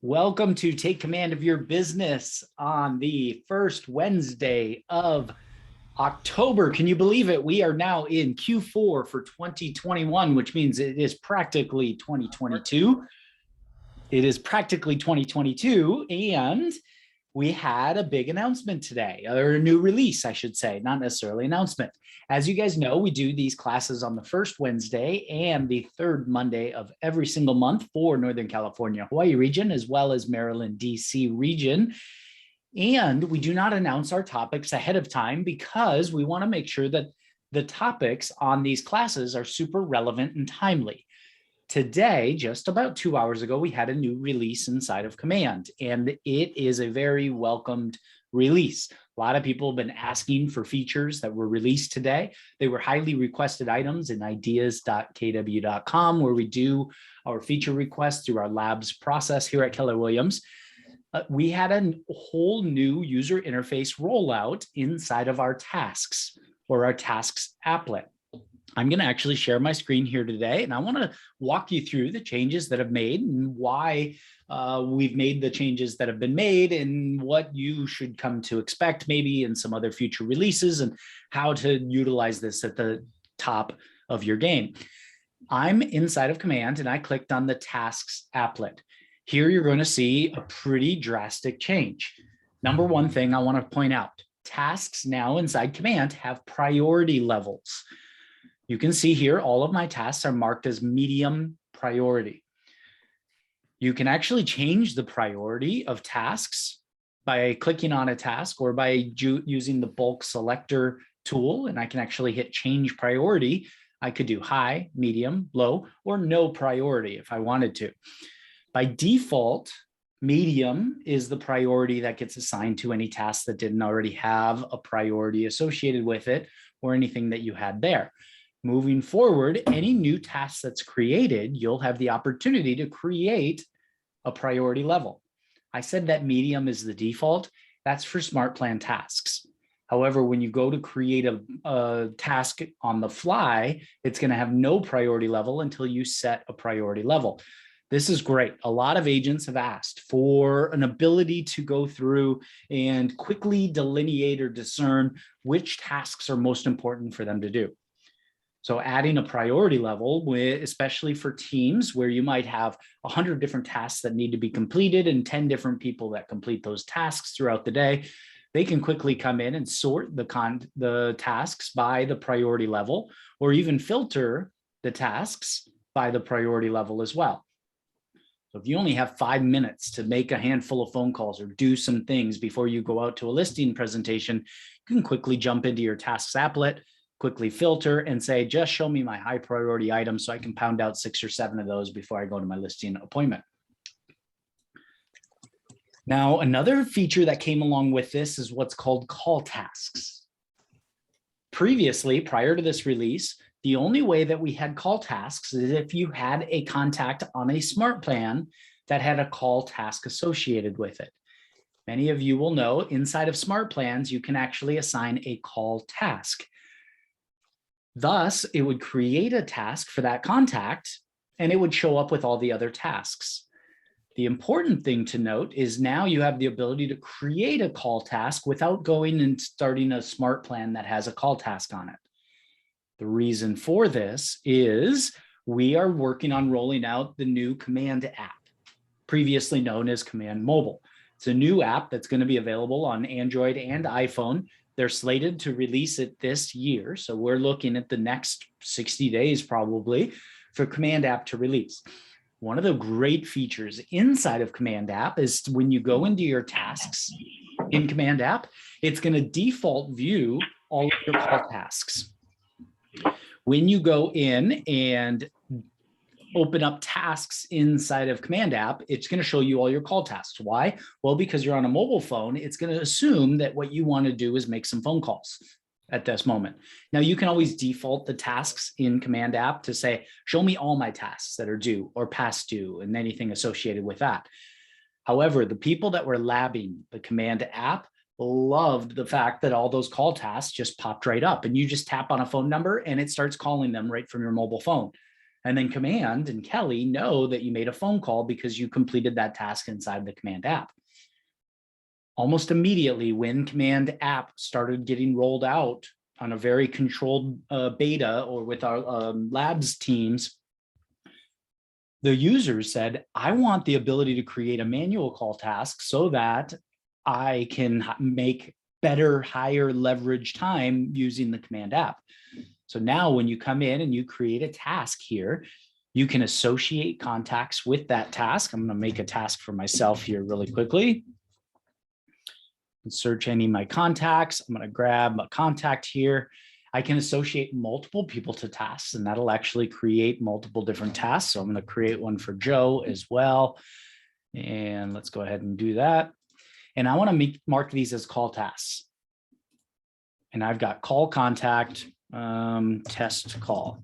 Welcome to Take Command of Your Business on the first Wednesday of October. Can you believe it? We are now in Q4 for 2021, which means it is practically 2022. It is practically 2022, and we had a big announcement today, or a new release, I should say, not necessarily announcement. As you guys know, we do these classes on the first Wednesday and the third Monday of every single month for Northern California, Hawaii region, as well as Maryland, DC region. And we do not announce our topics ahead of time because we want to make sure that the topics on these classes are super relevant and timely. Today, just about 2 hours ago, we had a new release inside of Command, and it is a very welcomed release. A lot of people have been asking for features that were released today. They were highly requested items in ideas.kw.com, where we do our feature requests through our labs process here at Keller Williams. We had a whole new user interface rollout inside of our tasks, or our tasks applet. I'm going to actually share my screen here today, and I want to walk you through the changes that have made and why we've made the changes that have been made and what you should come to expect maybe in some other future releases and how to utilize this at the top of your game. I'm inside of Command and I clicked on the Tasks applet. Here you're going to see a pretty drastic change. Number one thing I want to point out, tasks now inside Command have priority levels. You can see here, all of my tasks are marked as medium priority. You can actually change the priority of tasks by clicking on a task or by using the bulk selector tool, and I can actually hit change priority. I could do high, medium, low, or no priority if I wanted to. By default, medium is the priority that gets assigned to any task that didn't already have a priority associated with it or anything that you had there. Moving forward, any new task that's created, you'll have the opportunity to create a priority level. I said that medium is the default. That's for Smart Plan tasks. However, when you go to create a task on the fly, it's going to have no priority level until you set a priority level. This is great. A lot of agents have asked for an ability to go through and quickly delineate or discern which tasks are most important for them to do. So adding a priority level, especially for teams where you might have 100 different tasks that need to be completed and 10 different people that complete those tasks throughout the day, they can quickly come in and sort the tasks by the priority level, or even filter the tasks by the priority level as well. So if you only have 5 minutes to make a handful of phone calls or do some things before you go out to a listing presentation, you can quickly jump into your tasks applet, quickly filter and say, just show me my high priority items so I can pound out 6 or 7 of those before I go to my listing appointment. Now, another feature that came along with this is what's called call tasks. Previously, prior to this release, the only way that we had call tasks is if you had a contact on a Smart Plan that had a call task associated with it. Many of you will know inside of Smart Plans, you can actually assign a call task. Thus, it would create a task for that contact, and it would show up with all the other tasks. The important thing to note is now you have the ability to create a call task without going and starting a Smart Plan that has a call task on it. The reason for this is we are working on rolling out the new Command app, previously known as Command Mobile. It's a new app that's going to be available on Android and iPhone. They're slated to release it this year. So we're looking at the next 60 days probably for Command app to release. One of the great features inside of Command app is when you go into your tasks in Command app, it's going to default view all of your call tasks. When you go in and open up tasks inside of Command app, it's going to show you all your call tasks. Why? Well, because you're on a mobile phone, it's going to assume that what you want to do is make some phone calls at this moment. Now, you can always default the tasks in Command app to say, show me all my tasks that are due or past due and anything associated with that. However, the people that were labbing the Command app loved the fact that all those call tasks just popped right up and you just tap on a phone number and it starts calling them right from your mobile phone. And then Command and Kelly know that you made a phone call because you completed that task inside the Command app. Almost immediately, when Command app started getting rolled out on a very controlled beta or with our labs teams, the users said, I want the ability to create a manual call task so that I can make better, higher leverage time using the Command app. So now when you come in and you create a task here, you can associate contacts with that task. I'm going to make a task for myself here really quickly. Search any of my contacts. I'm going to grab a contact here. I can associate multiple people to tasks, and that'll actually create multiple different tasks. So I'm going to create one for Joe as well. And let's go ahead and do that. And I want to mark these as call tasks. And I've got call contact, test call.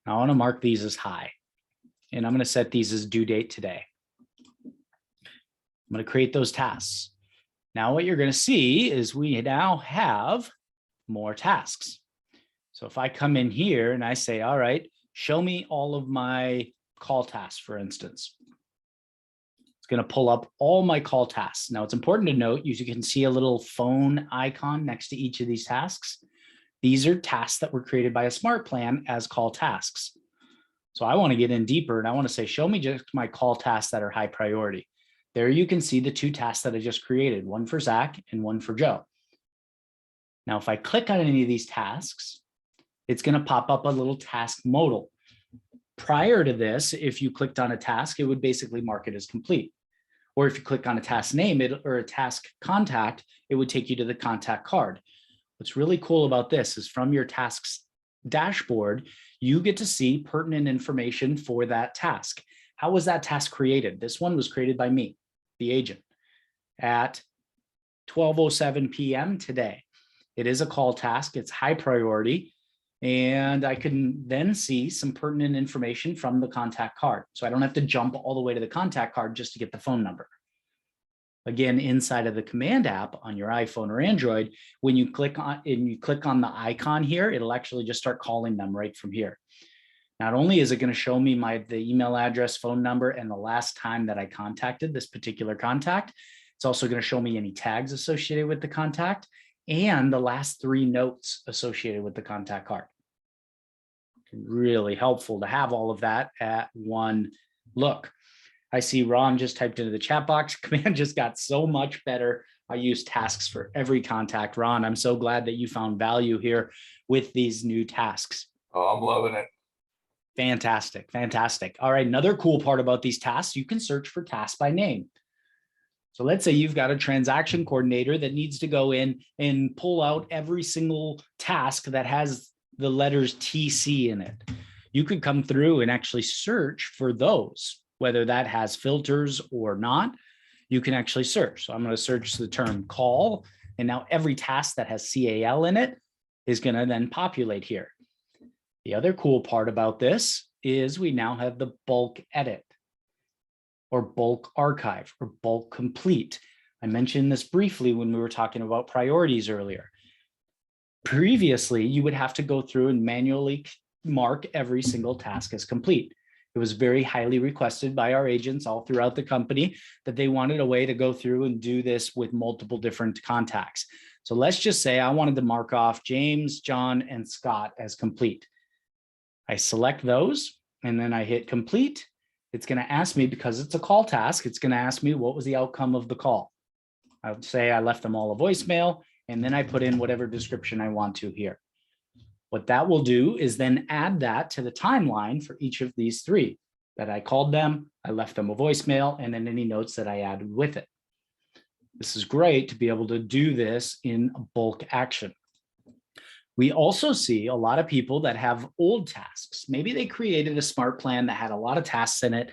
Now I want to mark these as high. And I'm going to set these as due date today. I'm going to create those tasks. Now what you're going to see is we now have more tasks. So if I come in here and I say, all right, show me all of my call tasks, for instance. It's going to pull up all my call tasks. Now it's important to note, you can see a little phone icon next to each of these tasks. These are tasks that were created by a smart plan as call tasks. So I want to get in deeper and I want to say, show me just my call tasks that are high priority. There you can see the two tasks that I just created, one for Zach and one for Joe. Now, if I click on any of these tasks, it's going to pop up a little task modal. Prior to this, if you clicked on a task, it would basically mark it as complete. Or if you click on a task name or a task contact, it would take you to the contact card. What's really cool about this is from your tasks dashboard, you get to see pertinent information for that task. How was that task created? This one was created by me, the agent, at 12:07 p.m. today. It is a call task. It's high priority. And I can then see some pertinent information from the contact card. So I don't have to jump all the way to the contact card just to get the phone number. Again, inside of the Command app on your iPhone or Android, when you click on the icon here, it'll actually just start calling them right from here. Not only is it going to show me the email address, phone number, and the last time that I contacted this particular contact, it's also going to show me any tags associated with the contact and the last 3 notes associated with the contact card. Really helpful to have all of that at one look. I see Ron just typed into the chat box. Command just got so much better. I use tasks for every contact. Ron, I'm so glad that you found value here with these new tasks. Oh, I'm loving it. Fantastic, fantastic. All right, another cool part about these tasks, you can search for tasks by name. So let's say you've got a transaction coordinator that needs to go in and pull out every single task that has the letters TC in it. You could come through and actually search for those, whether that has filters or not. You can actually search. So I'm going to search the term call, and now every task that has CAL in it is going to then populate here. The other cool part about this is we now have the bulk edit, or bulk archive, or bulk complete. I mentioned this briefly when we were talking about priorities earlier. Previously, you would have to go through and manually mark every single task as complete. It was very highly requested by our agents all throughout the company that they wanted a way to go through and do this with multiple different contacts. So let's just say I wanted to mark off James, John, and Scott as complete. I select those and then I hit complete. It's going to ask me, because it's a call task, it's going to ask me what was the outcome of the call. I would say I left them all a voicemail, and then I put in whatever description I want to here. What that will do is then add that to the timeline for each of these 3 that I called them, I left them a voicemail, and then any notes that I added with it. This is great to be able to do this in bulk action. We also see a lot of people that have old tasks. Maybe they created a smart plan that had a lot of tasks in it,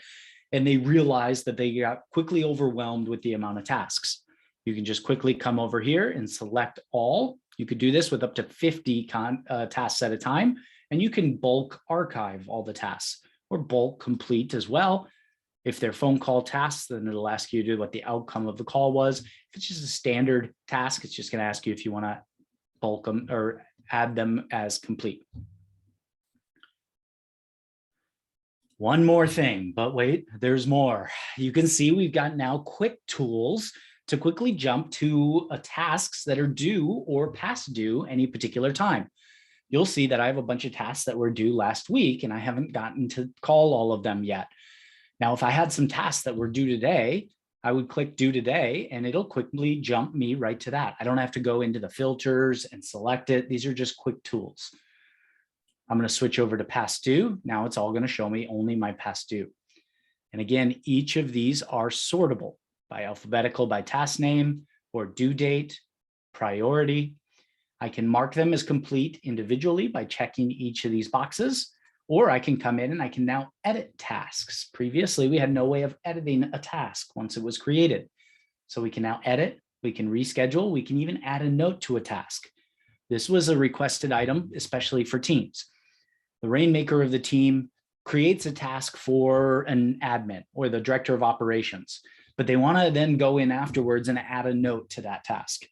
and they realized that they got quickly overwhelmed with the amount of tasks. You can just quickly come over here and select all. You could do this with up to 50 tasks at a time, and you can bulk archive all the tasks, or bulk complete as well. If they're phone call tasks, then it'll ask you to do what the outcome of the call was. If it's just a standard task, it's just going to ask you if you want to bulk them or add them as complete. One more thing, but wait, there's more. You can see we've got now quick tools to quickly jump to tasks that are due or past due any particular time. You'll see that I have a bunch of tasks that were due last week and I haven't gotten to call all of them yet. Now, if I had some tasks that were due today, I would click due today and it'll quickly jump me right to that. I don't have to go into the filters and select it. These are just quick tools. I'm going to switch over to past due. Now it's all going to show me only my past due. And again, each of these are sortable by alphabetical, by task name or due date, priority. I can mark them as complete individually by checking each of these boxes, or I can come in and I can now edit tasks. Previously, we had no way of editing a task once it was created. So we can now edit, we can reschedule, we can even add a note to a task. This was a requested item, especially for teams. The rainmaker of the team creates a task for an admin or the director of operations, but they want to then go in afterwards and add a note to that task.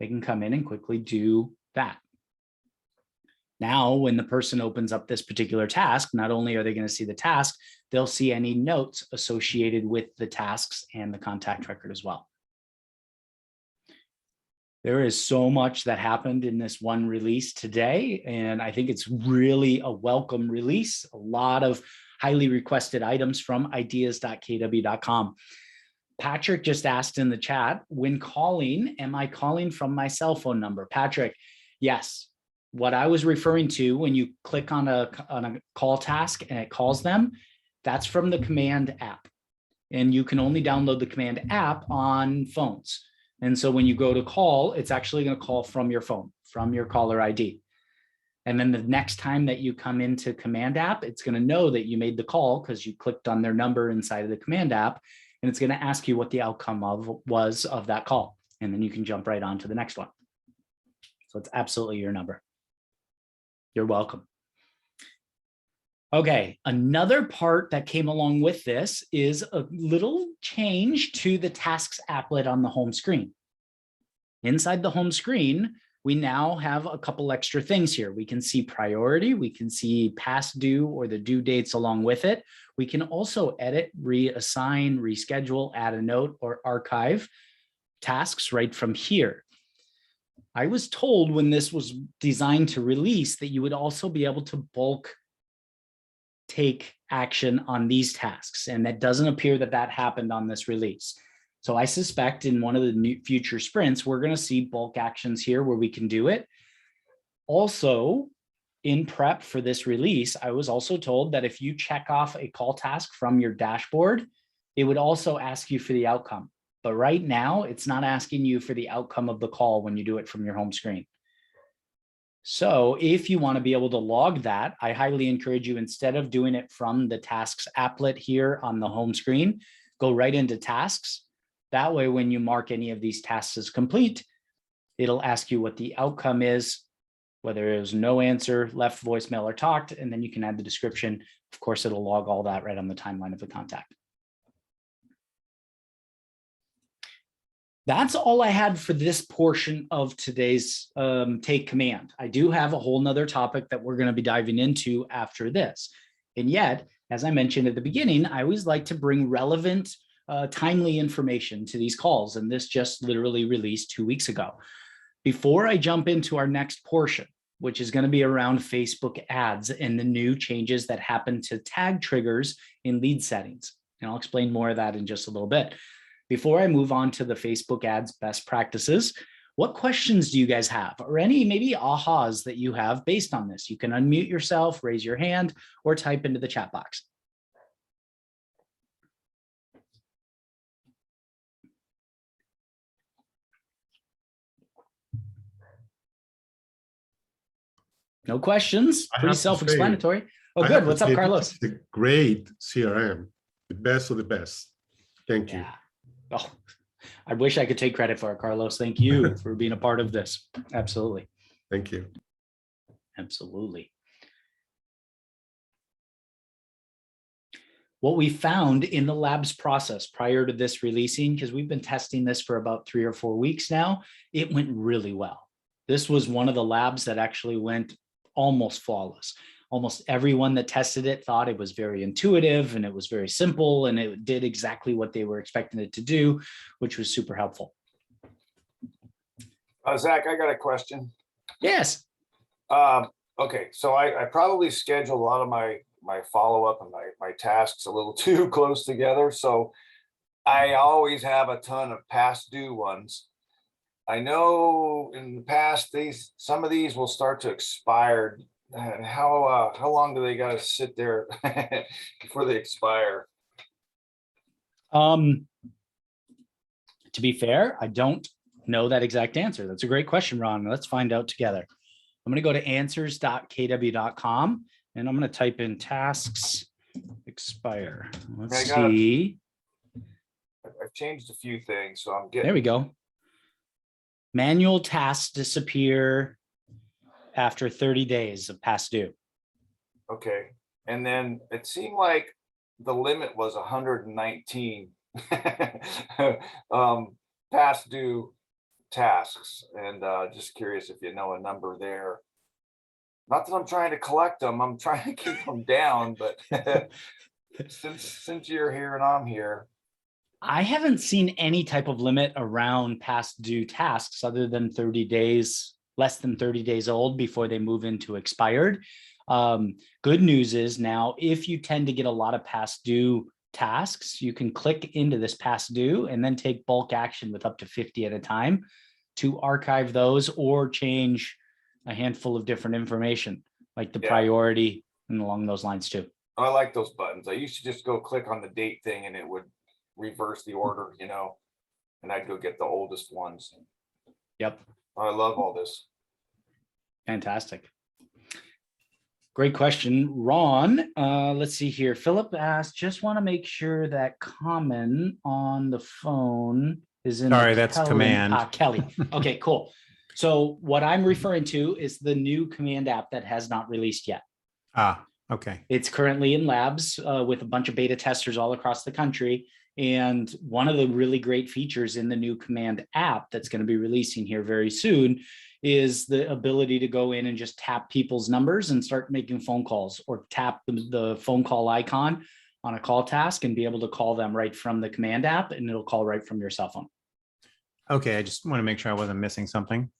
They can come in and quickly do that. Now, when the person opens up this particular task, not only are they going to see the task, they'll see any notes associated with the tasks and the contact record as well. There is so much that happened in this one release today, and I think it's really a welcome release. A lot of highly requested items from ideas.kw.com. Patrick just asked in the chat, when calling, am I calling from my cell phone number? Patrick, yes. What I was referring to when you click on a call task and it calls them, that's from the command app. And you can only download the command app on phones. And so when you go to call, it's actually going to call from your phone, from your caller ID. And then the next time that you come into command app, it's going to know that you made the call because you clicked on their number inside of the command app. And it's going to ask you what the outcome was of that call. And then you can jump right on to the next one. So it's absolutely your number. You're welcome. Okay, another part that came along with this is a little change to the tasks applet on the home screen. Inside the home screen, we now have a couple extra things here. We can see priority, we can see past due or the due dates along with it. We can also edit, reassign, reschedule, add a note, or archive tasks right from here. I was told when this was designed to release that you would also be able to bulk take action on these tasks, and that doesn't appear that that happened on this release. So I suspect in one of the new future sprints, we're going to see bulk actions here where we can do it. Also, in prep for this release, I was also told that if you check off a call task from your dashboard, it would also ask you for the outcome. But right now, it's not asking you for the outcome of the call when you do it from your home screen. So if you want to be able to log that, I highly encourage you, instead of doing it from the tasks applet here on the home screen, go right into tasks. That way, when you mark any of these tasks as complete, it'll ask you what the outcome is, whether it was no answer, left voicemail, or talked, and then you can add the description. Of course, it'll log all that right on the timeline of the contact. That's all I had for this portion of today's Take Command. I do have a whole nother topic that we're going to be diving into after this. And yet, as I mentioned at the beginning, I always like to bring relevant, timely information to these calls. And this just literally released 2 weeks ago. Before I jump into our next portion, which is going to be around Facebook ads and the new changes that happen to tag triggers in lead settings. And I'll explain more of that in just a little bit. Before I move on to the Facebook ads best practices, what questions do you guys have, or any maybe ahas that you have based on this? You can unmute yourself, raise your hand, or type into the chat box. No questions, pretty self-explanatory. Oh, good. What's up, Carlos? It's a great CRM, the best of the best. Thank you. Yeah. Oh, I wish I could take credit for it, Carlos. Thank you for being a part of this. Absolutely. Thank you. Absolutely. What we found in the labs process prior to this releasing, because we've been testing this for about 3 or 4 weeks now, it went really well. This was one of the labs that actually went almost flawless. Almost everyone that tested it thought it was very intuitive and it was very simple and it did exactly what they were expecting it to do, which was super helpful. Zach, I got a question. Yes. Okay, so I probably schedule a lot of my follow-up and my tasks a little too close together. So I always have a ton of past due ones. I know in the past, some of these will start to expire. And how long do they got to sit there before they expire? To be fair, I don't know that exact answer. That's a great question, Ron. Let's find out together. I'm going to go to answers.kw.com and I'm going to type in tasks expire. Let's see. I've changed a few things, so I'm getting. There we go. Manual tasks disappear after 30 days of past due. Okay. And then it seemed like the limit was 119 past due tasks. And just curious if you know a number there. Not that I'm trying to collect them, I'm trying to keep them down, but since you're here and I'm here. I haven't seen any type of limit around past due tasks other than 30 days, less than 30 days old before they move into expired. Good news is now, if you tend to get a lot of past due tasks, you can click into this past due and then take bulk action with up to 50 at a time to archive those or change a handful of different information, like the priority and along those lines too. I like those buttons. I used to just go click on the date thing and it would reverse the order, you know, and I'd go get the oldest ones. Yep. I love all this. Fantastic. Great question, Ron. Let's see here. Philip asked, just want to make sure that Common on the phone is in. Sorry, that's Command. Kelly. Okay, cool. So what I'm referring to is the new Command app that has not released yet. Okay. It's currently in labs with a bunch of beta testers all across the country. And one of the really great features in the new Command app that's going to be releasing here very soon is the ability to go in and just tap people's numbers and start making phone calls, or tap the phone call icon on a call task and be able to call them right from the Command app, and it'll call right from your cell phone. Okay, I just want to make sure I wasn't missing something.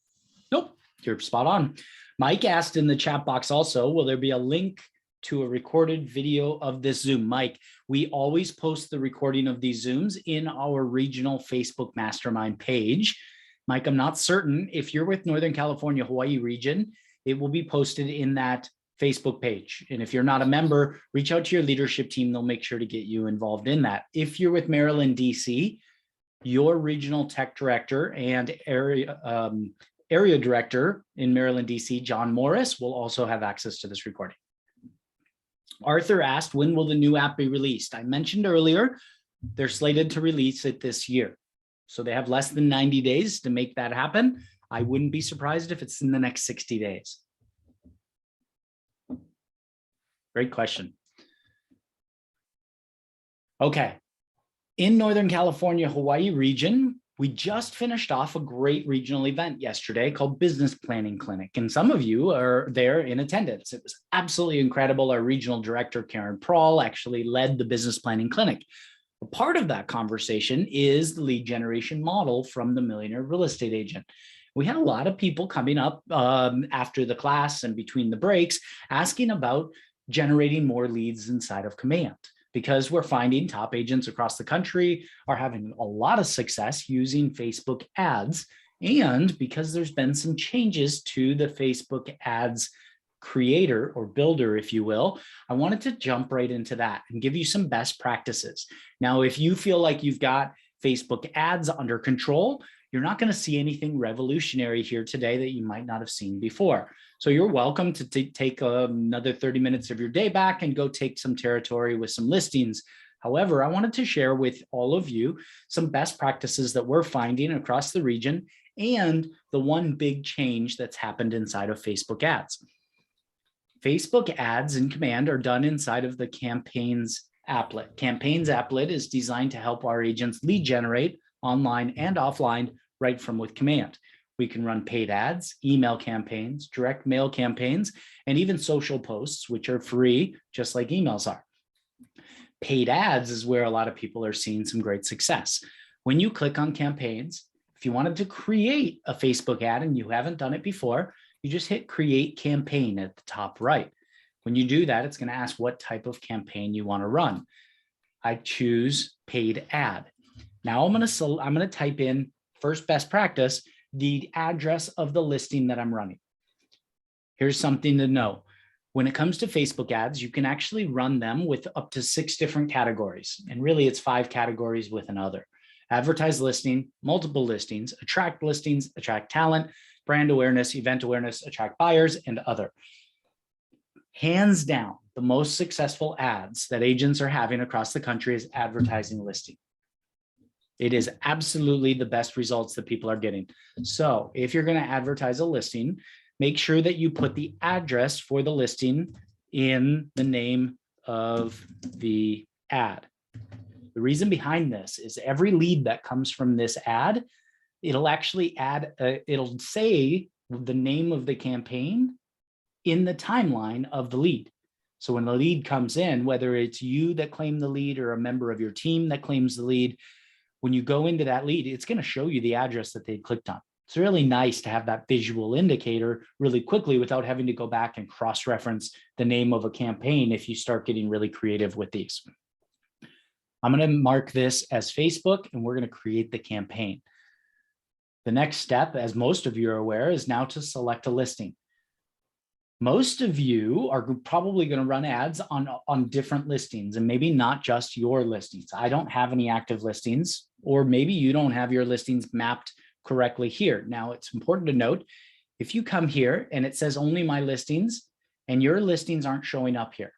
Nope, you're spot on. Mike asked in the chat box also, will there be a link to a recorded video of this Zoom? Mike, we always post the recording of these Zooms in our regional Facebook mastermind page. Mike, I'm not certain if you're with Northern California, Hawaii region, it will be posted in that Facebook page. And if you're not a member, reach out to your leadership team. They'll make sure to get you involved in that. If you're with Maryland, DC, your regional tech director and area director in Maryland, DC, John Morris, will also have access to this recording. Arthur asked, when will the new app be released? I mentioned earlier, they're slated to release it this year. So they have less than 90 days to make that happen. I wouldn't be surprised if it's in the next 60 days. Great question. Okay. In Northern California, Hawaii region, we just finished off a great regional event yesterday called Business Planning Clinic. And some of you are there in attendance. It was absolutely incredible. Our regional director, Karen Prawl, actually led the Business Planning Clinic. A part of that conversation is the lead generation model from the Millionaire Real Estate Agent. We had a lot of people coming up after the class and between the breaks asking about generating more leads inside of Command, because we're finding top agents across the country are having a lot of success using Facebook ads. And because there's been some changes to the Facebook ads creator or builder, if you will, I wanted to jump right into that and give you some best practices. Now, if you feel like you've got Facebook ads under control, you're not going to see anything revolutionary here today that you might not have seen before. So you're welcome to take another 30 minutes of your day back and go take some territory with some listings. However, I wanted to share with all of you some best practices that we're finding across the region and the one big change that's happened inside of Facebook ads. Facebook ads in Command are done inside of the Campaigns applet. Campaigns applet is designed to help our agents lead generate online and offline right from with Command. We can run paid ads, email campaigns, direct mail campaigns, and even social posts, which are free, just like emails are. Paid ads is where a lot of people are seeing some great success. When you click on campaigns, if you wanted to create a Facebook ad and you haven't done it before, you just hit create campaign at the top right. When you do that, it's going to ask what type of campaign you want to run. I choose paid ad. Now I'm going to type in, first best practice, the address of the listing that I'm running. Here's something to know. When it comes to Facebook ads, you can actually run them with up to 6 different categories. And really it's 5 categories with another. Advertise listing, multiple listings, attract talent, brand awareness, event awareness, attract buyers, and other. Hands down, the most successful ads that agents are having across the country is advertising listing. It is absolutely the best results that people are getting. So if you're going to advertise a listing, make sure that you put the address for the listing in the name of the ad. The reason behind this is every lead that comes from this ad, it'll actually it'll say the name of the campaign in the timeline of the lead. So when the lead comes in, whether it's you that claim the lead or a member of your team that claims the lead, when you go into that lead, it's going to show you the address that they clicked on. It's really nice to have that visual indicator really quickly without having to go back and cross-reference the name of a campaign if you start getting really creative with these. I'm going to mark this as Facebook, and we're going to create the campaign. The next step, as most of you are aware, is now to select a listing. Most of you are probably going to run ads on different listings, and maybe not just your listings. I don't have any active listings, or maybe you don't have your listings mapped correctly here. Now, it's important to note, if you come here and it says only my listings and your listings aren't showing up here,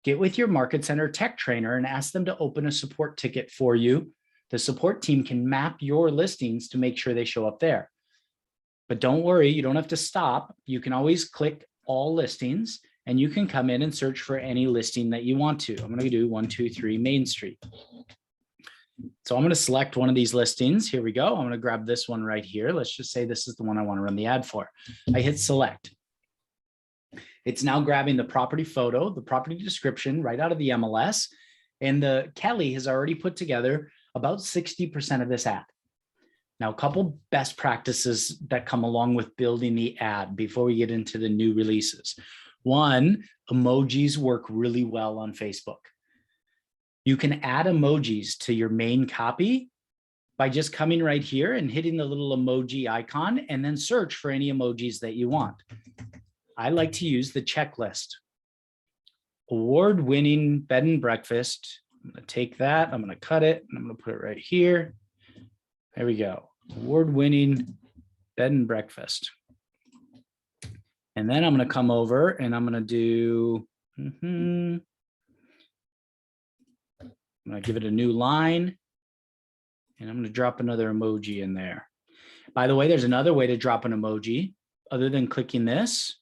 get with your Market Center tech trainer and ask them to open a support ticket for you. The support team can map your listings to make sure they show up there. But don't worry, you don't have to stop. You can always click all listings and you can come in and search for any listing that you want to. I'm going to do 123 Main Street. So I'm going to select one of these listings. Here we go. I'm going to grab this one right here. Let's just say this is the one I want to run the ad for. I hit select. It's now grabbing the property photo, the property description right out of the MLS. And Kelly has already put together about 60% of this ad. Now, a couple best practices that come along with building the ad before we get into the new releases. One, emojis work really well on Facebook. You can add emojis to your main copy by just coming right here and hitting the little emoji icon and then search for any emojis that you want. I like to use the checklist. Award-winning bed and breakfast. I'm going to take that, I'm going to cut it, and I'm going to put it right here. There we go. Award-winning bed and breakfast. And then I'm going to come over and I'm going to do, I'm going to give it a new line. And I'm going to drop another emoji in there. By the way, there's another way to drop an emoji other than clicking this.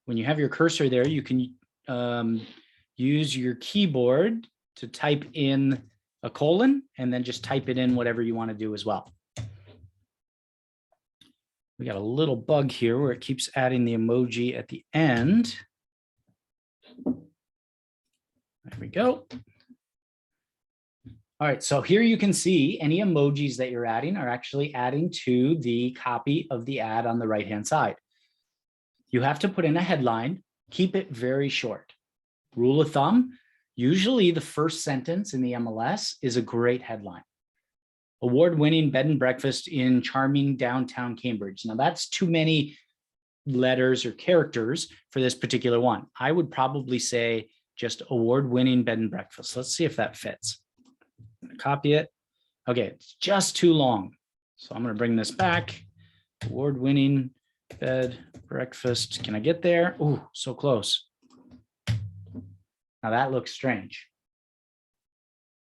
When you have your cursor there, you can use your keyboard to type in a colon and then just type it in whatever you want to do as well. We got a little bug here where it keeps adding the emoji at the end. There we go. All right, so here you can see any emojis that you're adding are actually adding to the copy of the ad on the right-hand side. You have to put in a headline, keep it very short. Rule of thumb, usually the first sentence in the MLS is a great headline. Award-winning bed and breakfast in charming downtown Cambridge. Now that's too many letters or characters for this particular one. I would probably say just award-winning bed and breakfast. Let's see if that fits. Copy it. Okay, it's just too long. So I'm going to bring this back. Award-winning bed, breakfast. Can I get there? Oh, so close. Now that looks strange.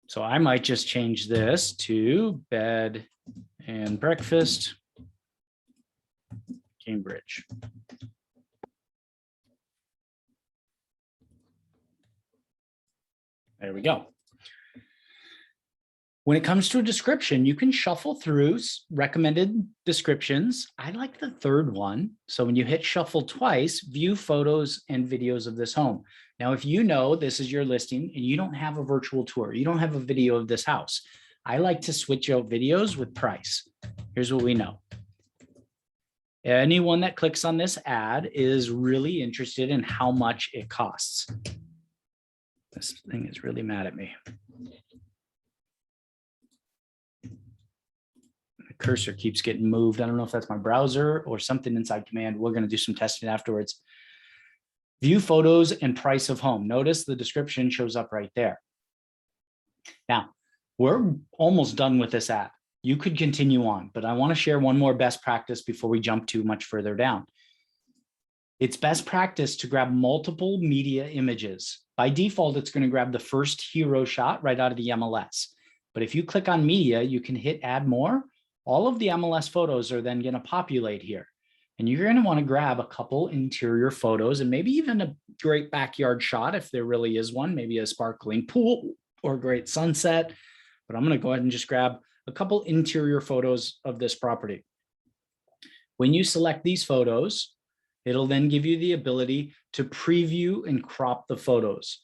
So I might just change this to bed and breakfast, Cambridge. There we go. When it comes to a description, you can shuffle through recommended descriptions. I like the third one. So when you hit shuffle twice, view photos and videos of this home. Now, if you know this is your listing and you don't have a virtual tour, you don't have a video of this house, I like to switch out videos with price. Here's what we know. Anyone that clicks on this ad is really interested in how much it costs. This thing is really mad at me. The cursor keeps getting moved. I don't know if that's my browser or something inside Command. We're going to do some testing afterwards. View photos and price of home. Notice the description shows up right there. Now, we're almost done with this ad. You could continue on, but I want to share one more best practice before we jump too much further down. It's best practice to grab multiple media images. By default, it's going to grab the first hero shot right out of the MLS. But if you click on media, you can hit add more. All of the MLS photos are then going to populate here. And you're going to want to grab a couple interior photos and maybe even a great backyard shot if there really is one, maybe a sparkling pool or a great sunset. But I'm going to go ahead and just grab a couple interior photos of this property. When you select these photos, it'll then give you the ability to preview and crop the photos.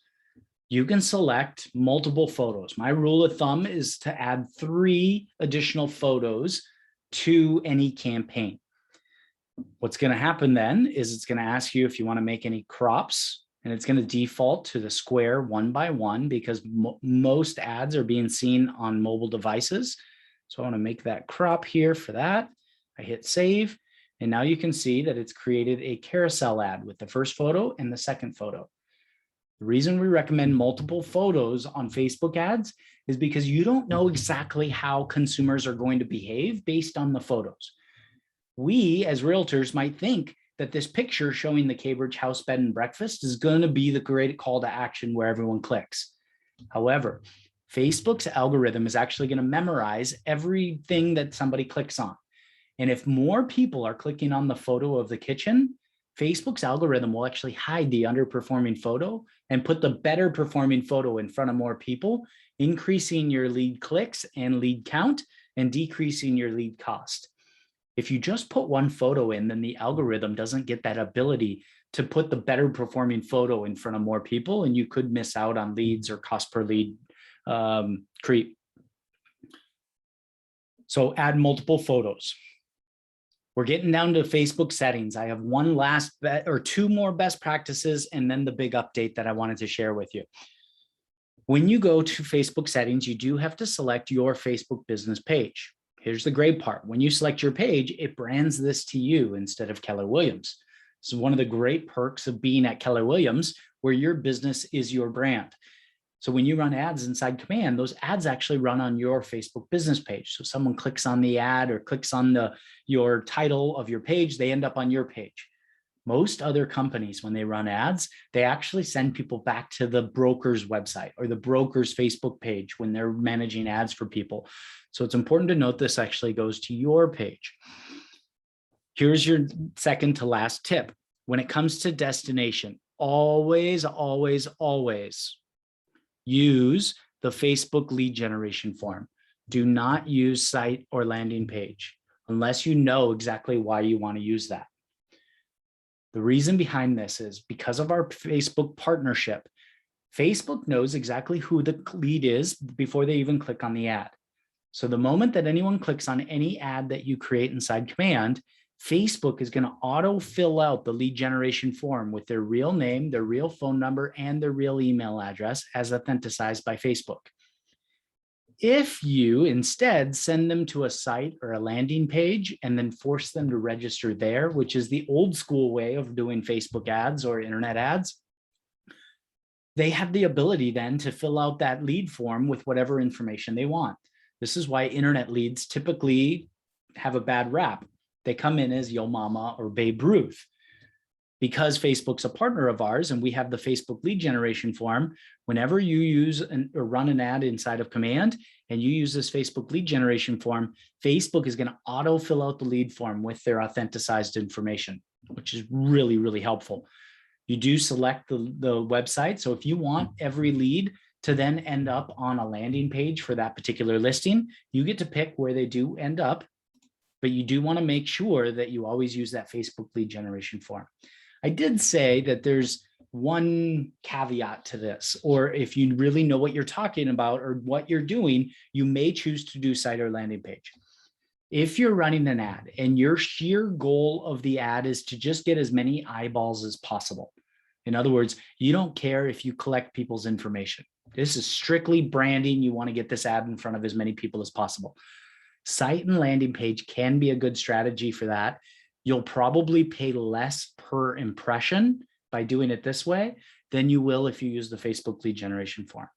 You can select multiple photos. My rule of thumb is to add 3 additional photos to any campaign. What's going to happen then is it's going to ask you if you want to make any crops, and it's going to default to the square 1 by 1 because most ads are being seen on mobile devices. So I want to make that crop here for that. I hit save, and now you can see that it's created a carousel ad with the first photo and the second photo. The reason we recommend multiple photos on Facebook ads is because you don't know exactly how consumers are going to behave based on the photos. We as realtors might think that this picture showing the Cambridge house bed and breakfast is going to be the great call to action where everyone clicks. However, Facebook's algorithm is actually going to memorize everything that somebody clicks on. And if more people are clicking on the photo of the kitchen, Facebook's algorithm will actually hide the underperforming photo and put the better performing photo in front of more people, increasing your lead clicks and lead count and decreasing your lead cost. If you just put one photo in, then the algorithm doesn't get that ability to put the better performing photo in front of more people, and you could miss out on leads or cost per lead creep. So add multiple photos. We're getting down to Facebook settings. I have one last or 2 more best practices and then the big update that I wanted to share with you. When you go to Facebook settings, you do have to select your Facebook business page. Here's the great part. When you select your page, it brands this to you instead of Keller Williams. This is one of the great perks of being at Keller Williams, where your business is your brand. So when you run ads inside Command, those ads actually run on your Facebook business page. So someone clicks on the ad or clicks on your title of your page, they end up on your page. Most other companies, when they run ads, they actually send people back to the broker's website or the broker's Facebook page when they're managing ads for people. So it's important to note this actually goes to your page. Here's your second to last tip. When it comes to destination, always, always, always use the Facebook lead generation form. Do not use site or landing page unless you know exactly why you want to use that. The reason behind this is because of our Facebook partnership. Facebook knows exactly who the lead is before they even click on the ad. So the moment that anyone clicks on any ad that you create inside Command, Facebook is going to auto fill out the lead generation form with their real name, their real phone number, and their real email address as authenticized by Facebook. If you instead send them to a site or a landing page and then force them to register there, which is the old school way of doing Facebook ads or internet ads, they have the ability then to fill out that lead form with whatever information they want. This is why internet leads typically have a bad rap. They come in as Yo Mama or Babe Ruth. Because Facebook's a partner of ours and we have the Facebook lead generation form, whenever you use or run an ad inside of Command and you use this Facebook lead generation form, Facebook is going to auto fill out the lead form with their authenticized information, which is really, really helpful. You do select the website. So if you want every lead to then end up on a landing page for that particular listing. You get to pick where they do end up, but you do want to make sure that you always use that Facebook lead generation form. I did say that there's one caveat to this, or if you really know what you're talking about or what you're doing, you may choose to do site or landing page. If you're running an ad and your sheer goal of the ad is to just get as many eyeballs as possible, in other words, you don't care if you collect people's information. This is strictly branding. You want to get this ad in front of as many people as possible. Site and landing page can be a good strategy for that. You'll probably pay less per impression by doing it this way than you will if you use the Facebook lead generation form.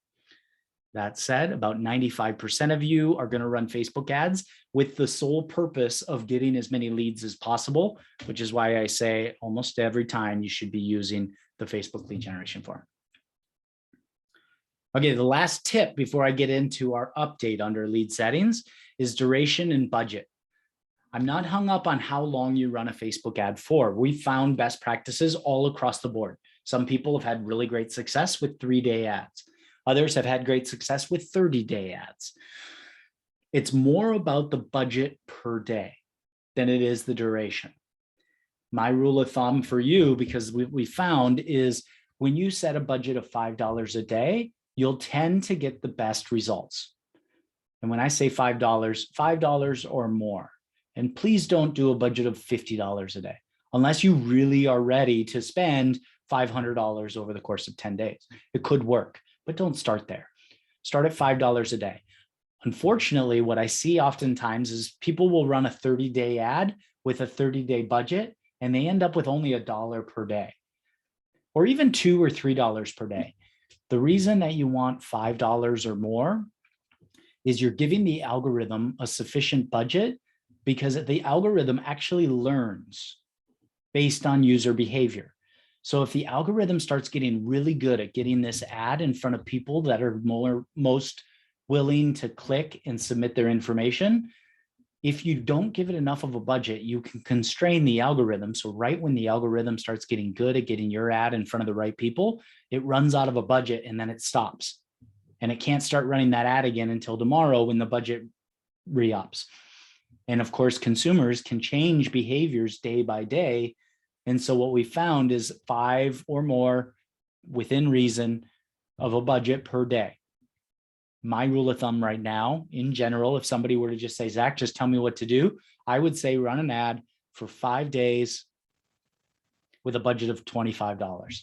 That said, about 95% of you are going to run Facebook ads with the sole purpose of getting as many leads as possible, which is why I say almost every time you should be using the Facebook lead generation form. Okay, the last tip before I get into our update under lead settings is duration and budget. I'm not hung up on how long you run a Facebook ad for. We found best practices all across the board. Some people have had really great success with 3-day ads. Others have had great success with 30-day ads. It's more about the budget per day than it is the duration. My rule of thumb for you, because we found, is when you set a budget of $5 a day, you'll tend to get the best results. And when I say $5, $5 or more. And please don't do a budget of $50 a day, unless you really are ready to spend $500 over the course of 10 days. It could work, but don't start there. Start at $5 a day. Unfortunately, what I see oftentimes is people will run a 30-day ad with a 30-day budget, and they end up with only $1 per day, or even $2 or $3 per day. The reason that you want $5 or more is you're giving the algorithm a sufficient budget, because the algorithm actually learns based on user behavior. So if the algorithm starts getting really good at getting this ad in front of people that are most willing to click and submit their information, if you don't give it enough of a budget, you can constrain the algorithm. So right when the algorithm starts getting good at getting your ad in front of the right people, it runs out of a budget and then it stops. And it can't start running that ad again until tomorrow when the budget re-ups. And of course, consumers can change behaviors day by day. And so what we found is 5 or more within reason of a budget per day. My rule of thumb right now, in general, if somebody were to just say, Zach, just tell me what to do, I would say run an ad for 5 days with a budget of $25.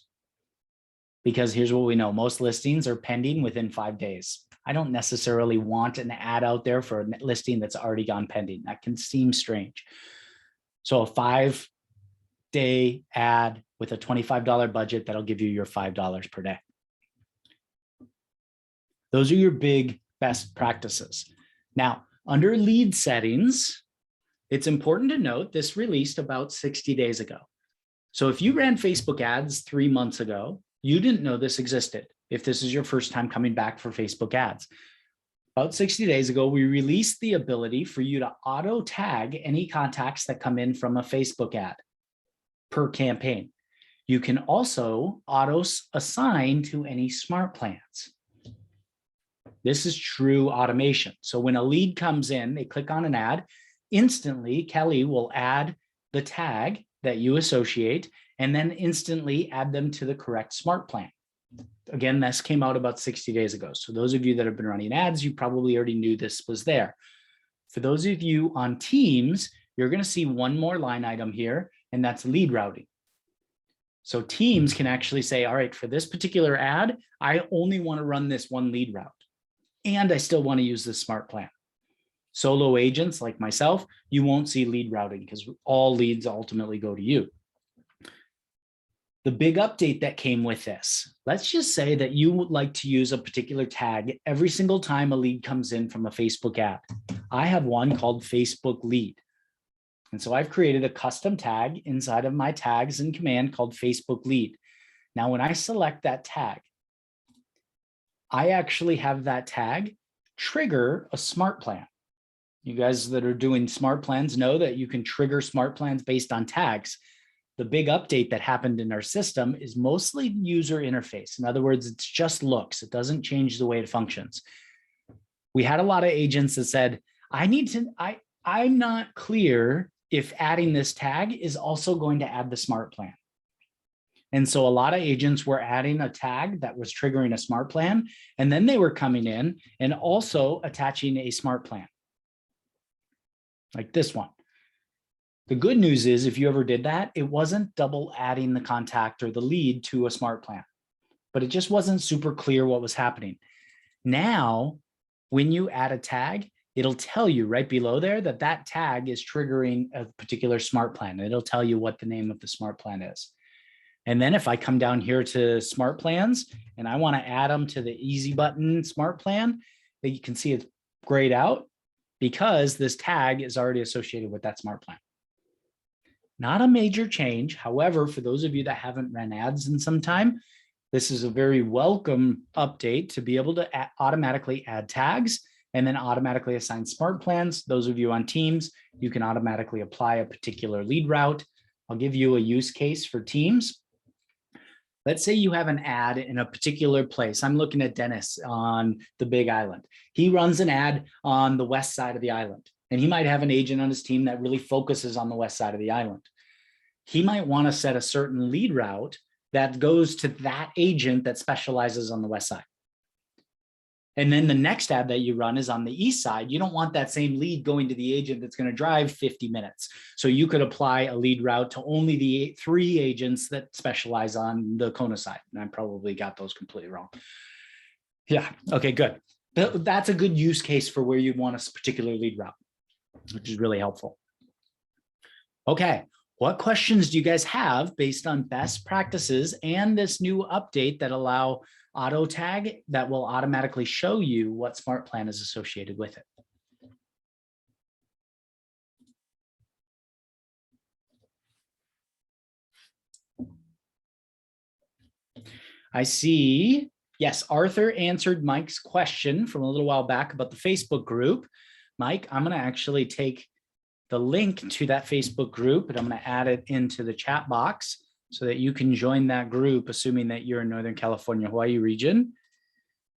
Because here's what we know, most listings are pending within 5 days. I don't necessarily want an ad out there for a listing that's already gone pending. That can seem strange. So a 5-day ad with a $25 budget, that'll give you your $5 per day. Those are your big best practices. Now, under lead settings, it's important to note this released about 60 days ago. So if you ran Facebook ads 3 months ago, you didn't know this existed. If this is your first time coming back for Facebook ads, about 60 days ago, we released the ability for you to auto tag any contacts that come in from a Facebook ad per campaign. You can also auto assign to any smart plans. This is true automation. So when a lead comes in, they click on an ad, instantly Kelly will add the tag that you associate and then instantly add them to the correct smart plan. Again, this came out about 60 days ago. So those of you that have been running ads, you probably already knew this was there. For those of you on Teams, you're going to see one more line item here, and that's lead routing. So Teams can actually say, all right, for this particular ad, I only want to run this one lead route, and I still want to use this smart plan. Solo agents like myself, you won't see lead routing because all leads ultimately go to you. The big update that came with this, let's just say that you would like to use a particular tag every single time a lead comes in from a Facebook ad. I have one called Facebook lead. And so I've created a custom tag inside of my tags and command called Facebook lead. Now, when I select that tag, I actually have that tag trigger a smart plan. You guys that are doing smart plans know that you can trigger smart plans based on tags. the big update that happened in our system is mostly user interface. In other words, it's just looks. It doesn't change the way it functions. We had a lot of agents that said, I'm not clear if adding this tag is also going to add the smart plan. And so a lot of agents were adding a tag that was triggering a smart plan, and then they were coming in and also attaching a smart plan, like this one. The good news is if you ever did that, it wasn't double adding the contact or the lead to a smart plan, but it just wasn't super clear what was happening. Now, when you add a tag, it'll tell you right below there that that tag is triggering a particular smart plan. It'll tell you what the name of the smart plan is. And then if I come down here to smart plans and I want to add them to the easy button smart plan, that you can see it's grayed out because this tag is already associated with that smart plan. Not a major change. However, for those of you that haven't ran ads in some time, this is a very welcome update to be able to automatically add tags and then automatically assign smart plans. Those of you on Teams, you can automatically apply a particular lead route. I'll give you a use case for Teams. Let's say you have an ad in a particular place. I'm looking at Dennis on the Big Island. He runs an ad on the west side of the island, and he might have an agent on his team that really focuses on the west side of the island. He might want to set a certain lead route that goes to that agent that specializes on the west side. And then the next ad that you run is on the east side. You don't want that same lead going to the agent that's going to drive 50 minutes. So you could apply a lead route to only the 3 agents that specialize on the Kona side. And I probably got those completely wrong. Yeah, okay, good. That's a good use case for where you want a particular lead route, which is really helpful. Okay, what questions do you guys have based on best practices and this new update that allow auto tag that will automatically show you what smart plan is associated with it? I see. Yes, Arthur answered Mike's question from a little while back about the Facebook group. Mike, I'm going to actually take the link to that Facebook group and I'm going to add it into the chat box so that you can join that group, assuming that you're in Northern California, Hawaii region.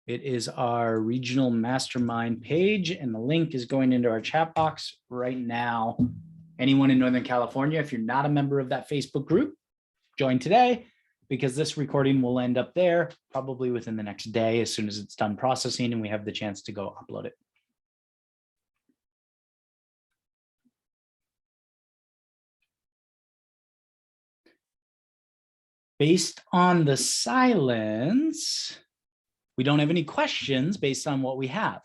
It is our regional mastermind page, and the link is going into our chat box right now. Anyone in Northern California, if you're not a member of that Facebook group, join today, because this recording will end up there probably within the next day as soon as it's done processing and we have the chance to go upload it. Based on the silence, we don't have any questions based on what we have.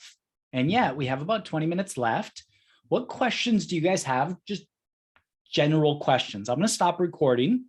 And yet we have about 20 minutes left. What questions do you guys have? Just general questions. I'm going to stop recording